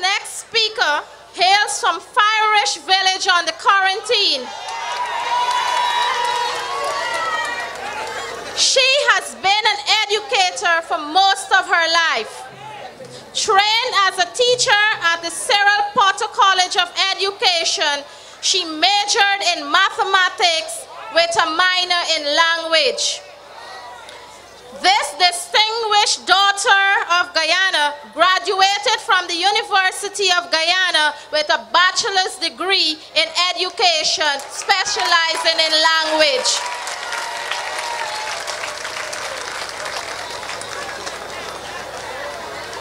next speaker hails from Fireish Village on the Quarantine. She has been an educator for most of her life. Trained as a teacher at the Cyril Potter College of Education, she majored in mathematics with a minor in language. This distinguished daughter of Guyana graduated from the University of Guyana with a bachelor's degree in education, specializing in language.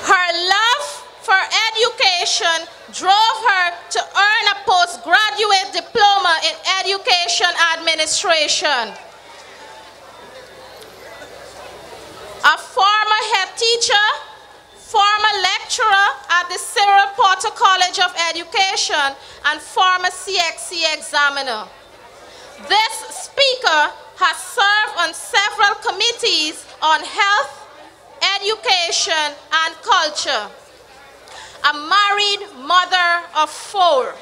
Her love for education drove her to earn a postgraduate diploma in education administration. A former head teacher, former lecturer at the Cyril Potter College of Education, and former CXC examiner. This speaker has served on several committees on health, education, and culture. A married mother of 4.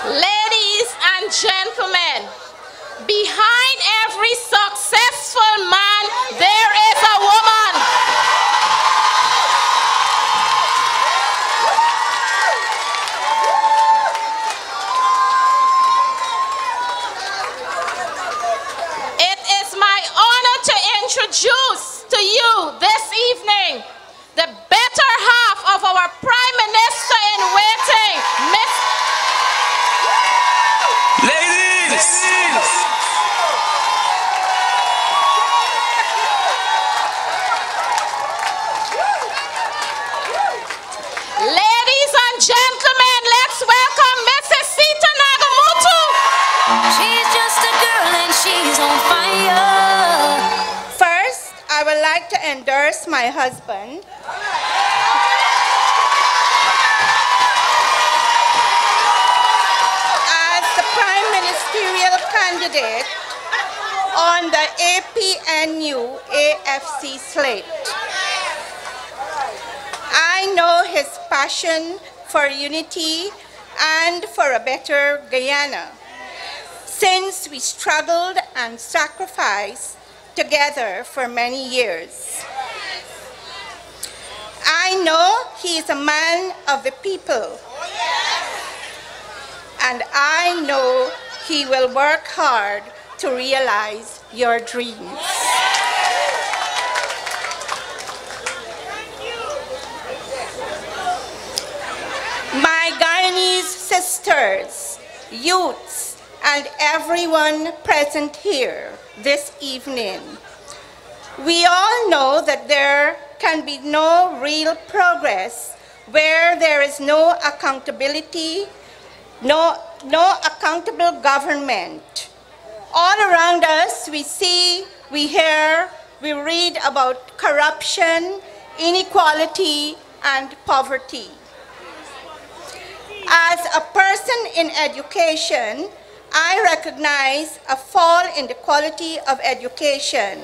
Ladies and gentlemen, behind every successful man, there is a woman. Introduce to you this evening the better half of our Prime Minister in waiting, Miss. Ladies! Ladies and gentlemen, let's welcome Mrs. Sita Nagamutu. She's just a girl and she's on fire. I would like to endorse my husband as the Prime Ministerial candidate on the APNU AFC slate. I know his passion for unity and for a better Guyana, since we struggled and sacrificed together for many years. I know he is a man of the people, and I know he will work hard to realize your dreams. My Guyanese sisters, youths, and everyone present here this evening, we all know that there can be no real progress where there is no accountability, no accountable government. All around us, we see, we hear, we read about corruption, inequality, and poverty. As a person in education, I recognize a fall in the quality of education,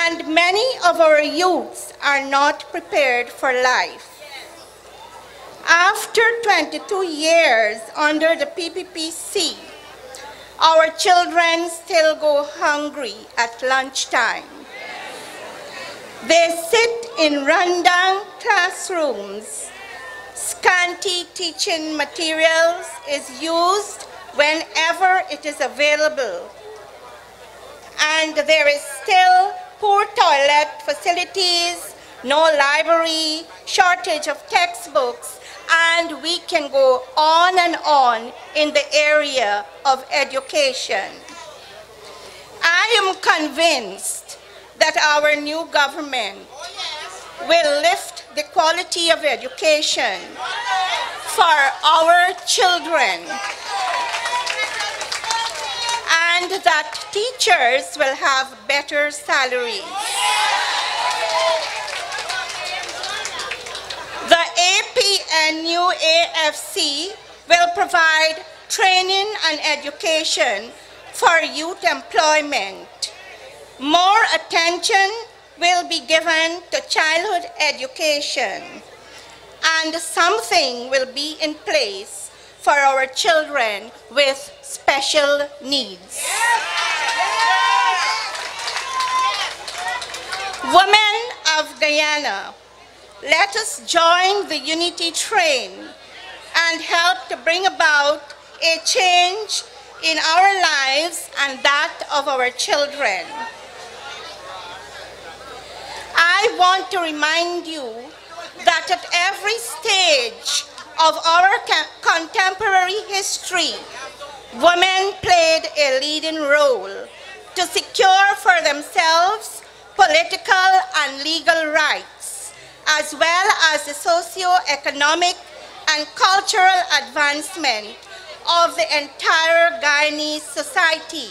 and many of our youths are not prepared for life. After 22 years under the PPPC, our children still go hungry at lunchtime. They sit in rundown classrooms. Scanty teaching materials is used whenever it is available. And there is still poor toilet facilities, no library, shortage of textbooks, and we can go on and on in the area of education. I am convinced that our new government will lift the quality of education for our children, and that teachers will have better salaries. The APNU AFC will provide training and education for youth employment. More attention will be given to childhood education, and something will be in place for our children with special needs. Women of Guyana, let us join the unity train and help to bring about a change in our lives and that of our children. I want to remind you that at every stage of our contemporary history, women played a leading role to secure for themselves political and legal rights, as well as the socio-economic and cultural advancement of the entire Guyanese society.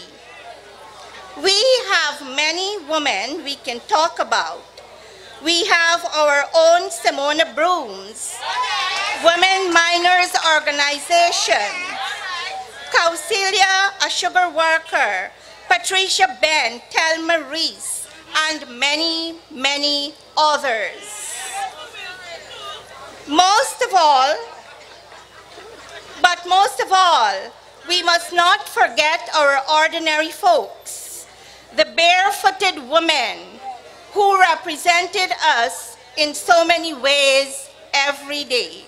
We have many women we can talk about. We have our own Simona Brooms, Women Miners Organization, Kausilia, a sugar worker, Patricia Ben, Thelma Reese, and many, many others. Most of all, we must not forget our ordinary folks, the barefooted women who represented us in so many ways every day.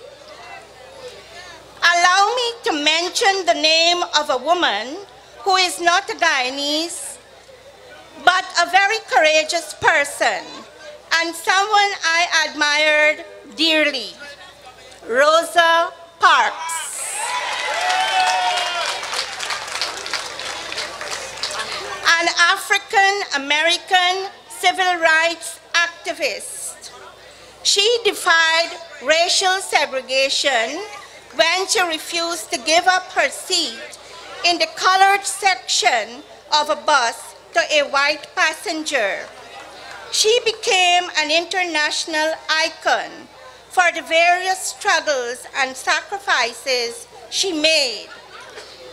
Allow me to mention the name of a woman who is not a Guyanese, but a very courageous person and someone I admired dearly, Rosa Parks. An African-American civil rights activist. She defied racial segregation when she refused to give up her seat in the colored section of a bus to a white passenger. She became an international icon for the various struggles and sacrifices she made.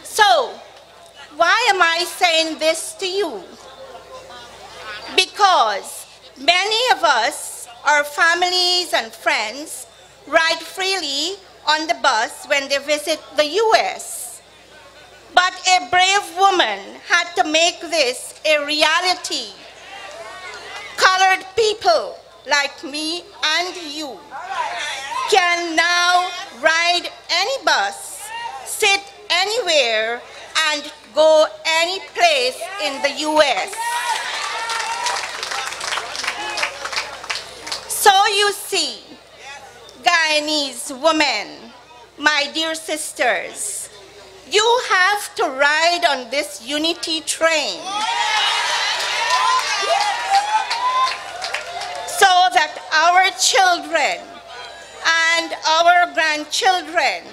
So, why am I saying this to you? Because many of us, our families and friends, ride freely on the bus when they visit the US. But a brave woman had to make this a reality. Colored people like me and you can now ride any bus, sit anywhere, and go any place in the US. So you see, Guyanese women, my dear sisters, you have to ride on this unity train so that our children and our grandchildren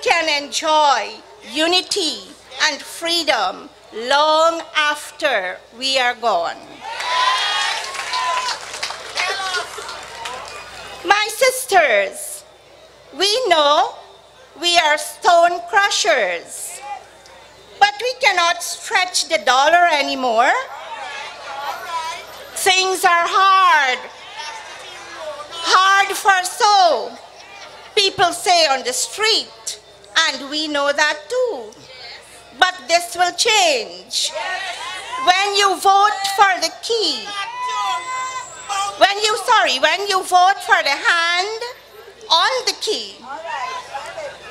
can enjoy unity and freedom long after we are gone. My sisters, we know we are stone crushers, but we cannot stretch the dollar anymore. Things are hard for so. People say on the street, and we know that too. But this will change. When you vote for the key, when you vote for the hand on the key,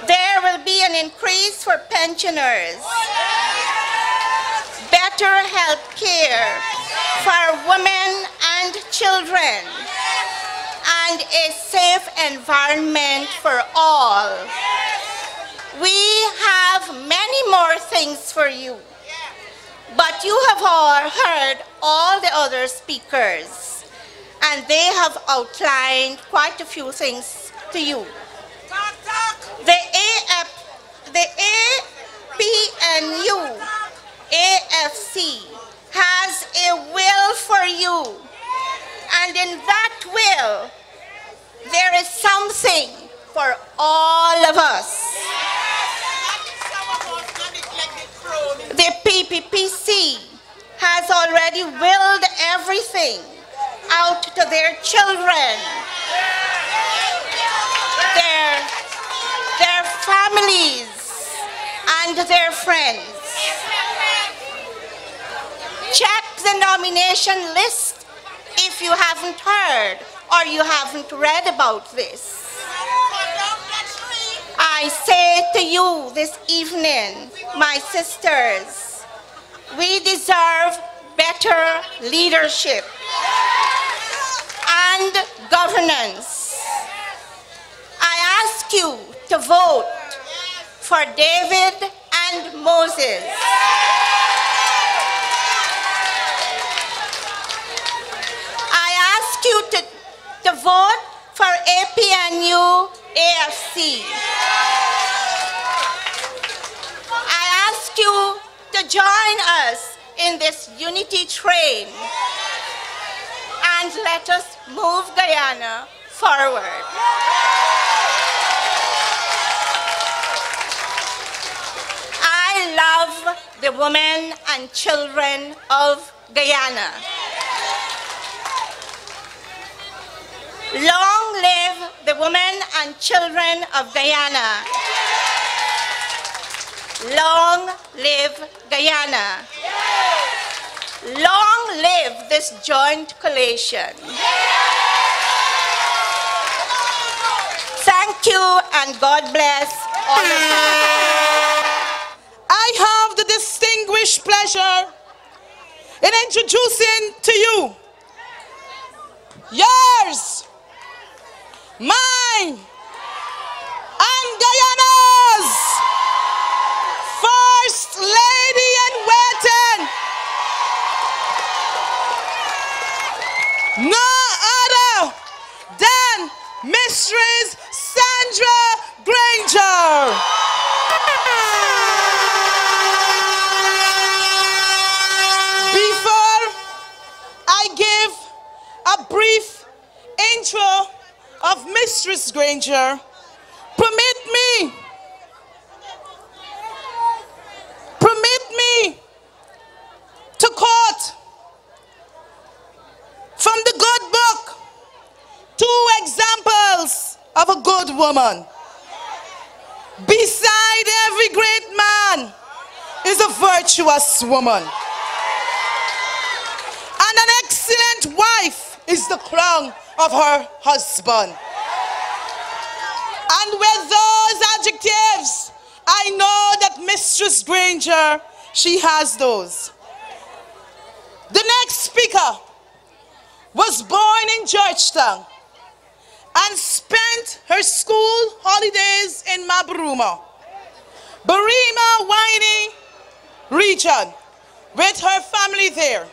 there will be an increase for pensioners, better health care for women and children, and a safe environment for all. We have many more things for you, but you have all heard all the other speakers, and they have outlined quite a few things to you. The APNU, AFC, has a will for you, and in that will, there is something for all of us. The PPPC has already willed everything out to their children, their families, and their friends. Check the nomination list if you haven't heard or you haven't read about this. I say to you this evening, my sisters, we deserve better leadership and governance. I ask you to vote for David and Moses. I ask you to vote for APNU AFC. I ask you to join us in this unity train and let us move Guyana forward. I love the women and children of Guyana. Long live the women and children of Guyana. Long live Guyana. Long live this joint coalition. Thank you and God bless all of you. I have the distinguished pleasure in introducing to you yours, mine, and Guyana's First Lady in Waiting, no other than Mistress Sandra Granger. Before I give a brief intro of Mistress Granger, permit me to quote from the good book, 2 examples of a good woman. Beside every great man is a virtuous woman, and an excellent wife is the crown of her husband. And with those adjectives, I know that Mistress Granger, she has those. The next speaker was born in Georgetown and spent her school holidays in Mabruma, Barima Winey region, with her family there.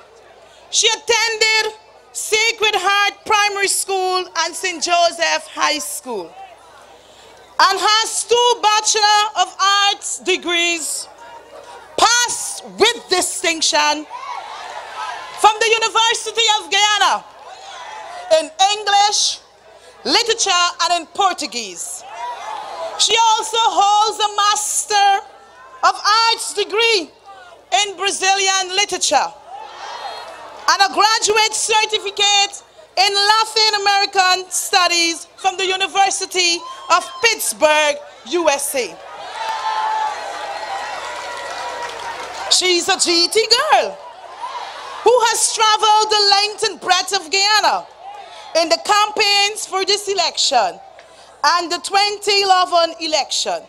She attended Sacred Heart Primary School and St. Joseph High School, and has 2 Bachelor of Arts degrees, passed with distinction from the University of Guyana in English, literature, and in Portuguese. She also holds a Master of Arts degree in Brazilian literature and a graduate certificate in Latin American Studies from the University of Pittsburgh, USA. She's a GT girl who has traveled the length and breadth of Guyana in the campaigns for this election and the 2011 election.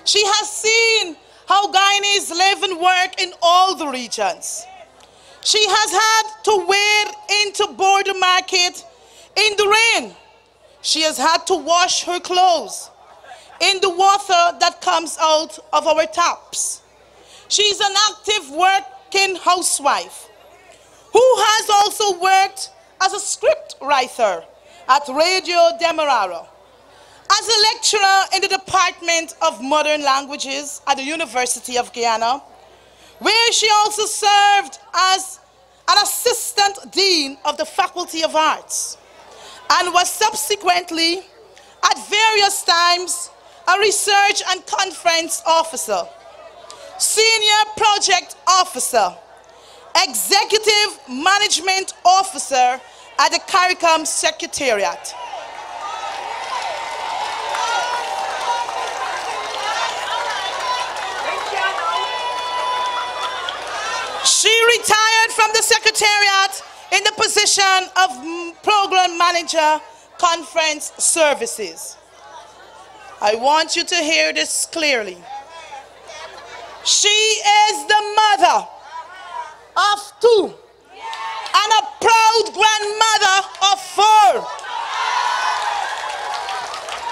She has seen how Guyanese live and work in all the regions. She has had to wade into border market in the rain. She has had to wash her clothes in the water that comes out of our taps. She's an active working housewife who has also worked as a script writer at Radio Demerara, as a lecturer in the Department of Modern Languages at the University of Guyana, where she also served as an assistant dean of the Faculty of Arts, and was subsequently, at various times, a research and conference officer. Senior Project Officer, Executive Management Officer at the CARICOM Secretariat. She retired from the Secretariat in the position of Program Manager, Conference Services. I want you to hear this clearly. She is the mother of 2 and a proud grandmother of 4.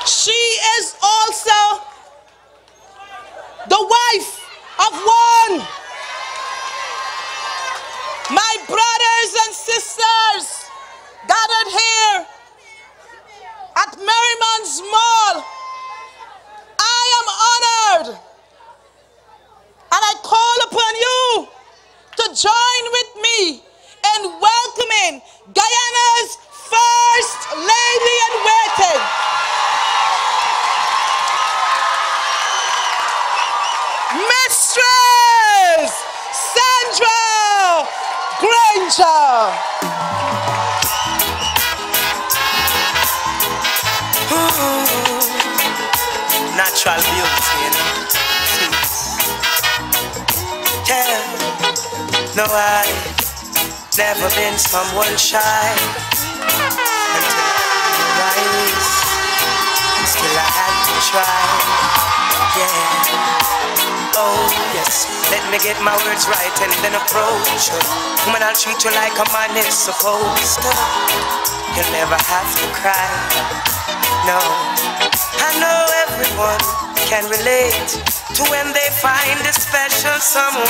She is also the wife of 1. My brothers and sisters gathered here at Merriman's Mall, I am honored, and I call upon you to join with me in welcoming Guyana's First Lady in Waiting, Mistress Sandra Granger. Natural beauty, you know. Yeah. No, I've never been someone shy until I rise. Still I had to try. Yeah. Oh yes. Let me get my words right and then approach you. Woman, I'll treat you like a man is supposed to. You'll never have to cry. No. I know everyone can relate to when they find a special someone.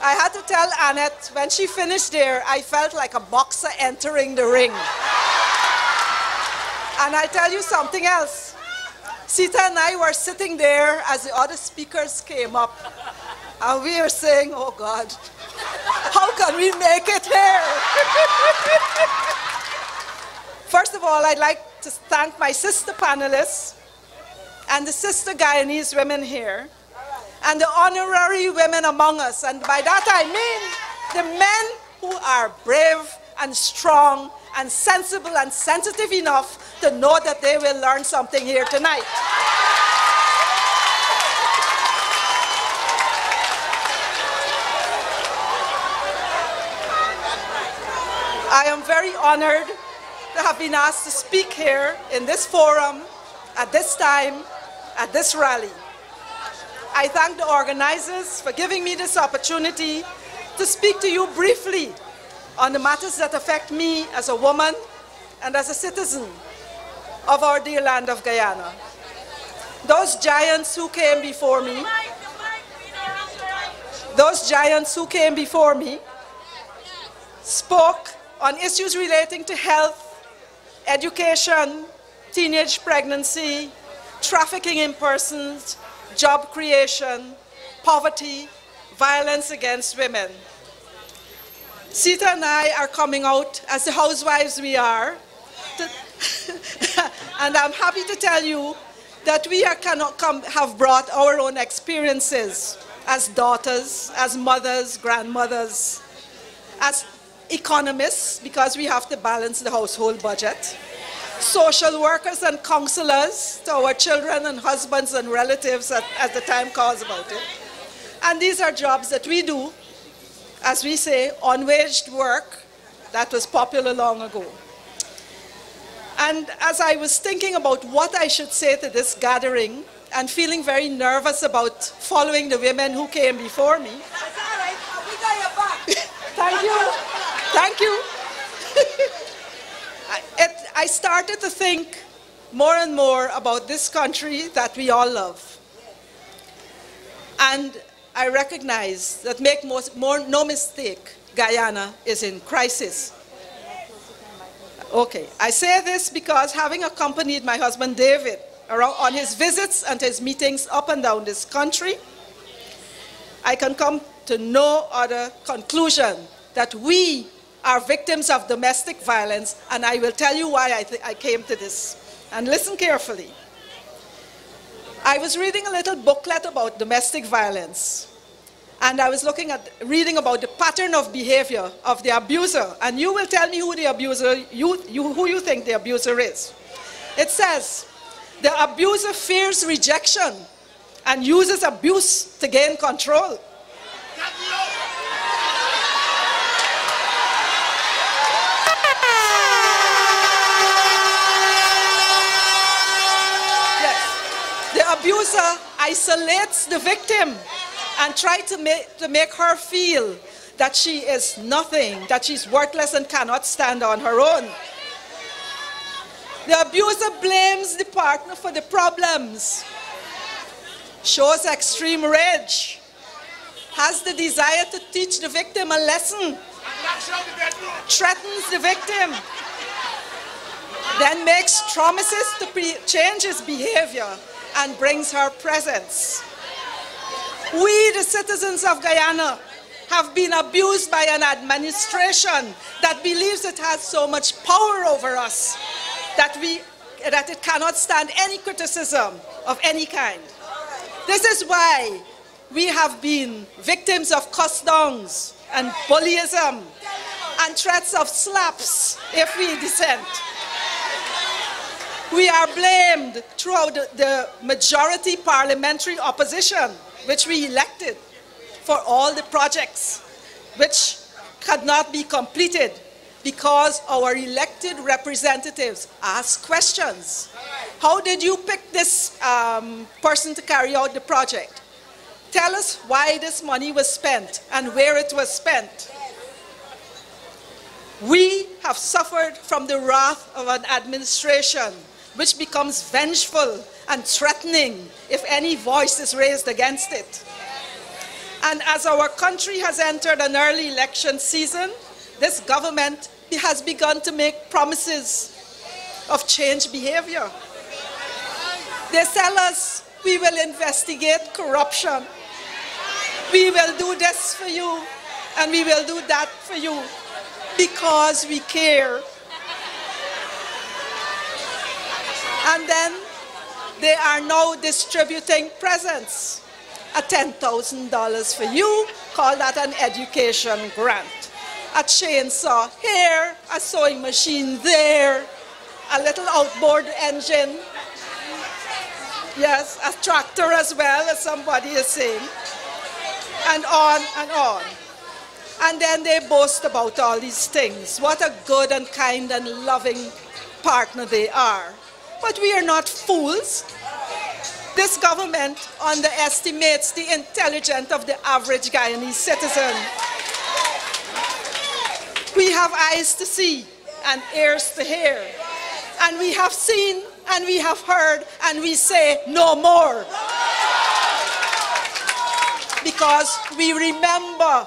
I had to tell Annette, when she finished there, I felt like a boxer entering the ring. And I tell you something else. Sita and I were sitting there as the other speakers came up. And we were saying, oh God, how can we make it here? First of all, I'd like to thank my sister panelists and the sister Guyanese women here and the honorary women among us. And by that I mean the men who are brave and strong and sensible and sensitive enough to know that they will learn something here tonight. I am very honored to have been asked to speak here in this forum, at this time, at this rally. I thank the organizers for giving me this opportunity to speak to you briefly on the matters that affect me as a woman and as a citizen of our dear land of Guyana. Those giants who came before me, spoke on issues relating to health, education, teenage pregnancy, trafficking in persons, job creation, poverty, violence against women. Sita and I are coming out as the housewives we are, and I'm happy to tell you that we have brought our own experiences as daughters, as mothers, grandmothers, as economists, because we have to balance the household budget, social workers and counselors to our children and husbands and relatives as the time calls about it. And these are jobs that we do, as we say, unwaged work that was popular long ago. And as I was thinking about what I should say to this gathering and feeling very nervous about following the women who came before me. That's all right. We got your back. Thank you. Thank you. I started to think more and more about this country that we all love. And I recognize that, make no mistake, Guyana is in crisis. Okay, I say this because having accompanied my husband David around on his visits and his meetings up and down this country, I can come to no other conclusion that we are victims of domestic violence, and I will tell you why I came to this. And listen carefully. I was reading a little booklet about domestic violence, and I was reading about the pattern of behavior of the abuser, and you will tell me who the abuser, who you think the abuser is. It says, the abuser fears rejection and uses abuse to gain control. Yes. The abuser isolates the victim and tries to make her feel that she is nothing, that she's worthless and cannot stand on her own. The abuser blames the partner for the problems, shows extreme rage, has the desire to teach the victim a lesson, threatens the victim, then makes promises to change his behavior and brings her presence. We, the citizens of Guyana, have been abused by an administration that believes it has so much power over us that it cannot stand any criticism of any kind. This is why we have been victims of cuss-downs and bullyism and threats of slaps if we dissent. We are blamed throughout the majority parliamentary opposition, which we elected, for all the projects which could not be completed because our elected representatives ask questions. How did you pick this person to carry out the project? Tell us why this money was spent and where it was spent. We have suffered from the wrath of an administration which becomes vengeful and threatening if any voice is raised against it. And as our country has entered an early election season, this government has begun to make promises of change behavior. They tell us, we will investigate corruption. We will do this for you, and we will do that for you, because we care. And then they are now distributing presents. A $10,000 for you, call that an education grant. A chainsaw here, a sewing machine there, a little outboard engine. Yes, a tractor as well, as somebody is saying. And on and on. And then they boast about all these things. What a good and kind and loving partner they are. But we are not fools. This government underestimates the intelligence of the average Guyanese citizen. We have eyes to see and ears to hear. And we have seen and we have heard and we say no more. Because we remember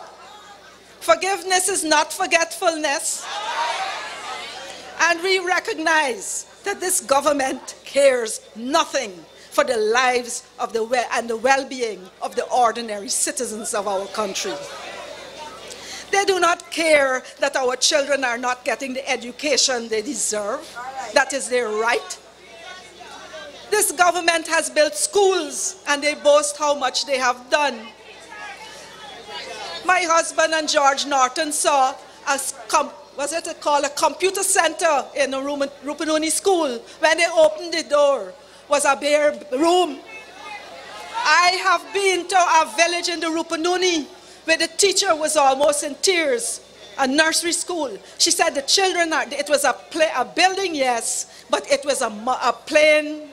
forgiveness is not forgetfulness. And we recognize that this government cares nothing for the lives of and the well-being of the ordinary citizens of our country. They do not care that our children are not getting the education they deserve. That is their right. This government has built schools and they boast how much they have done. My husband and George Norton saw a computer center in a Rupununi school. When they opened the door, was a bare room. I have been to a village in the Rupununi where the teacher was almost in tears, a nursery school. She said the children it was a building, yes, but it was a plain,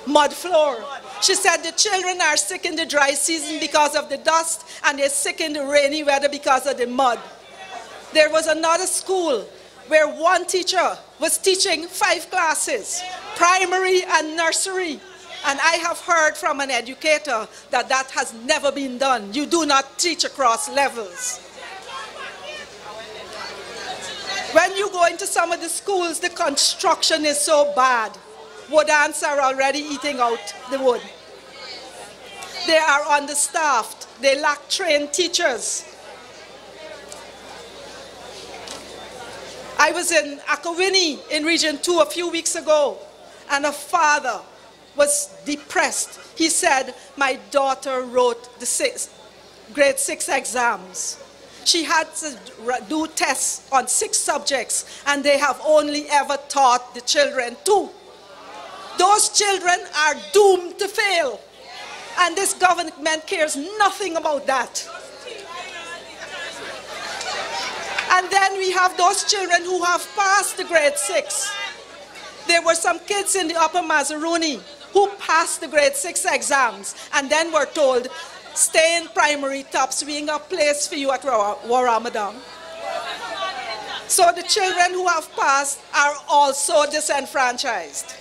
mud floor. She said the children are sick in the dry season because of the dust, and they're sick in the rainy weather because of the mud. There was another school where one teacher was teaching 5 classes, primary and nursery. And I have heard from an educator that that has never been done. You do not teach across levels. When you go into some of the schools, the construction is so bad. Wood ants are already eating out the wood. They are understaffed. They lack trained teachers. I was in Akawini in Region 2 a few weeks ago, and a father was depressed. He said, my daughter wrote the grade 6 exams. She had to do tests on 6 subjects, and they have only ever taught the children 2. Those children are doomed to fail, and this government cares nothing about that. And then we have those children who have passed the grade 6. There were some kids in the Upper Mazaruni who passed the grade 6 exams and then were told, stay in primary tops, we ain't got a place for you at Warramadam. So the children who have passed are also disenfranchised.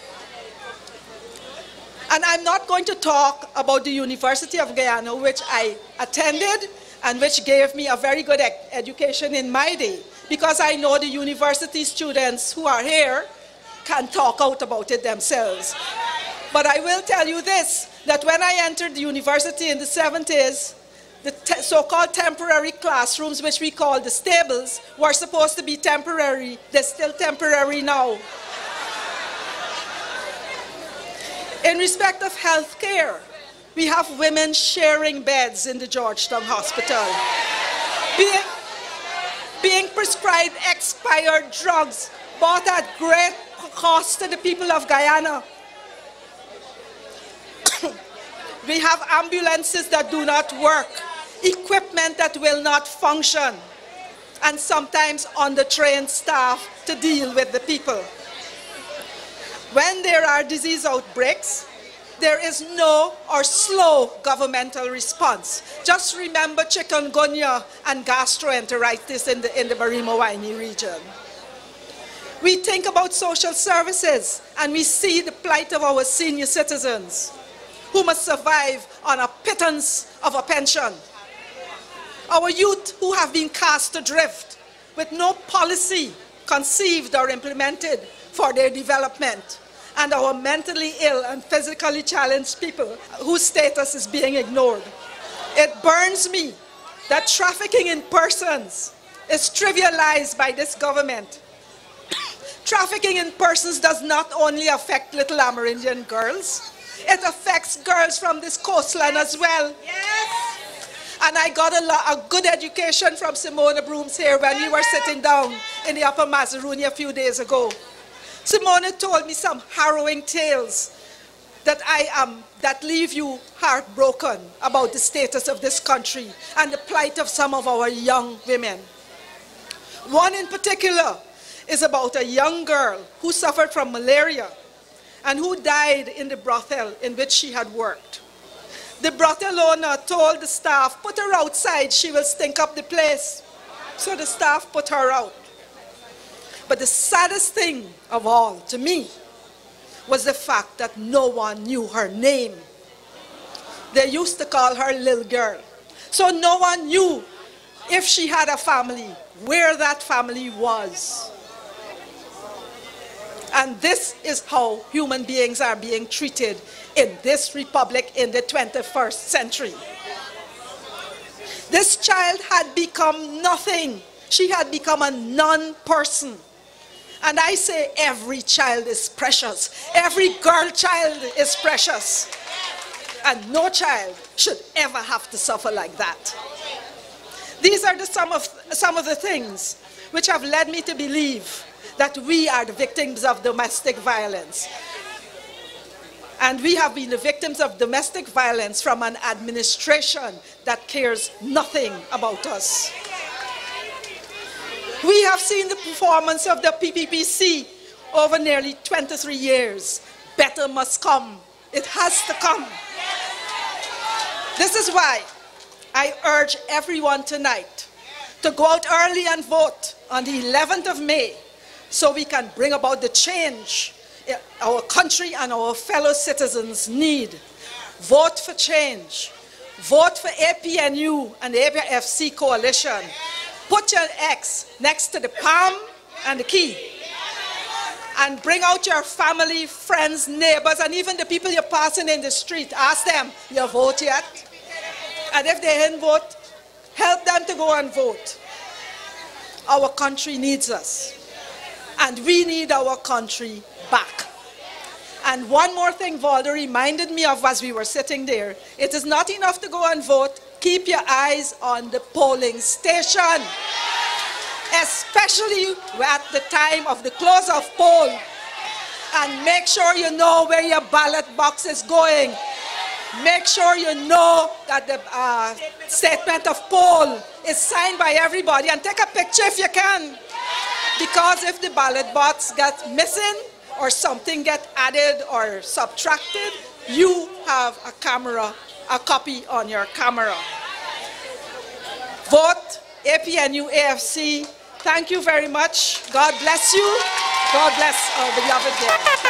And I'm not going to talk about the University of Guyana, which I attended and which gave me a very good education in my day, because I know the university students who are here can talk out about it themselves. But I will tell you this, that when I entered the university in the 70s, the so-called temporary classrooms, which we call the stables, were supposed to be temporary. They're still temporary now. In respect of health care, we have women sharing beds in the Georgetown Hospital, being prescribed expired drugs bought at great cost to the people of Guyana. We have ambulances that do not work, equipment that will not function, and sometimes undertrained staff to deal with the people. When there are disease outbreaks, there is no or slow governmental response. Just remember chikungunya and gastroenteritis in the Barima-Waini region. We think about social services and we see the plight of our senior citizens who must survive on a pittance of a pension. Our youth who have been cast adrift with no policy conceived or implemented for their development, and our mentally ill and physically challenged people whose status is being ignored. It burns me that trafficking in persons is trivialized by this government. Trafficking in persons does not only affect little Amerindian girls, it affects girls from this coastline as well. Yes. And I got a good education from Simona Brooms here when we were sitting down in the Upper Mazaruni a few days ago. Simona told me some harrowing tales that leave you heartbroken about the status of this country and the plight of some of our young women. One in particular is about a young girl who suffered from malaria and who died in the brothel in which she had worked. The brothel owner told the staff, put her outside, she will stink up the place. So the staff put her out. But the saddest thing of all to me was the fact that no one knew her name. They used to call her Little Girl. So no one knew if she had a family, where that family was. And this is how human beings are being treated in this republic in the 21st century. This child had become nothing. She had become a non-person. And I say every child is precious. Every girl child is precious. And no child should ever have to suffer like that. These are some of the things which have led me to believe that we are the victims of domestic violence. And we have been the victims of domestic violence from an administration that cares nothing about us. We have seen the performance of the PPPC over nearly 23 years. Better must come. It has to come. This is why I urge everyone tonight to go out early and vote on the 11th of May so we can bring about the change our country and our fellow citizens need. Vote for change. Vote for APNU and the APFC coalition. Put your X next to the palm and the key. And bring out your family, friends, neighbors, and even the people you're passing in the street. Ask them, you vote yet? And if they didn't vote, help them to go and vote. Our country needs us. and we need our country back. And one more thing Valdo reminded me of as we were sitting there. It is not enough to go and vote. Keep your eyes on the polling station, especially at the time of the close of poll. And make sure you know where your ballot box is going. Make sure you know that the statement of poll is signed by everybody, and take a picture if you can. Because if the ballot box gets missing or something gets added or subtracted, you have a camera, a copy on your camera. Vote APNU AFC. Thank you very much. God bless you. God bless our beloved day.